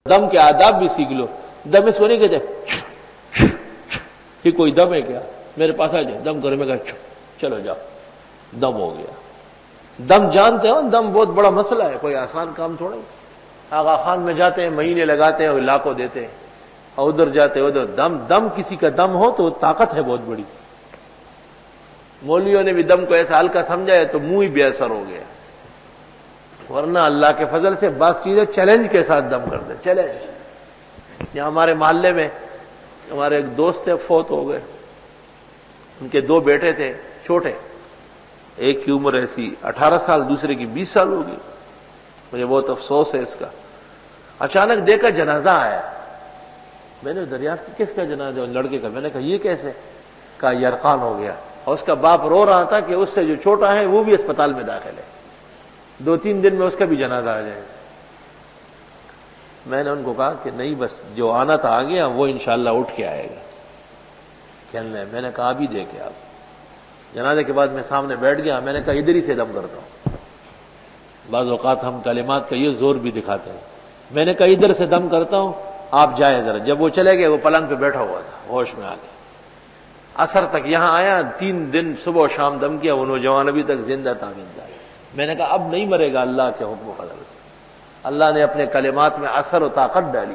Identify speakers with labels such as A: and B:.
A: دم کے آداب بھی سیکھ لو. دم اس کو نہیں کہتے یہ کوئی دم ہے کیا, میرے پاس آ جائے دم کرو, میں کہا چلو جاؤ دم ہو گیا. دم جانتے ہو, دم بہت بڑا مسئلہ ہے, کوئی آسان کام تھوڑا. آغا خان میں جاتے ہیں, مہینے لگاتے ہیں اور لاکھوں دیتے ہیں, اور ادھر جاتے ادھر. دم کسی کا دم ہو تو طاقت ہے بہت بڑی. مولویوں نے بھی دم کو ایسا ہلکا سمجھا ہے تو منہ ہی بے اثر ہو گیا, ورنہ اللہ کے فضل سے بعض چیزیں چیلنج کے ساتھ دم کر دیں. چیلنج. یہاں ہمارے محلے میں ہمارے ایک دوست تھے, فوت ہو گئے. ان کے 2 بیٹے تھے چھوٹے, ایک کی عمر ایسی 18 سال, دوسرے کی 20 سال ہوگی. مجھے بہت افسوس ہے اس کا. اچانک دیکھا جنازہ آیا, میں نے دریافت کس کا جنازہ؟ لڑکے کا. میں نے کہا یہ کیسے؟ کہا یرقان ہو گیا. اور اس کا باپ رو رہا تھا کہ اس سے جو چھوٹا ہے وہ بھی اسپتال میں داخل ہے, 2-3 دن میں اس کا بھی جنازہ آ جائے گا. میں نے ان کو کہا کہ نہیں, بس جو آنا تھا آ گیا, وہ انشاءاللہ اٹھ کے آئے گا. کہنے میں نے کہا ابھی دیکھے آپ. جنازے کے بعد میں سامنے بیٹھ گیا, میں نے کہا ادھر ہی سے دم کرتا ہوں. بعض اوقات ہم کلمات کا یہ زور بھی دکھاتے ہیں. میں نے کہا ادھر سے دم کرتا ہوں, آپ جائیں ذرا. جب وہ چلے گئے, وہ پلنگ پہ بیٹھا ہوا تھا, ہوش میں آ کے. عصر تک یہاں آیا, 3 دن صبح و شام دم کیا, وہ نوجوان ابھی تک زندہ تابندہ ہے. میں نے کہا اب نہیں مرے گا اللہ کے حکم و فضل سے. اللہ نے اپنے کلمات میں اثر و طاقت ڈالی.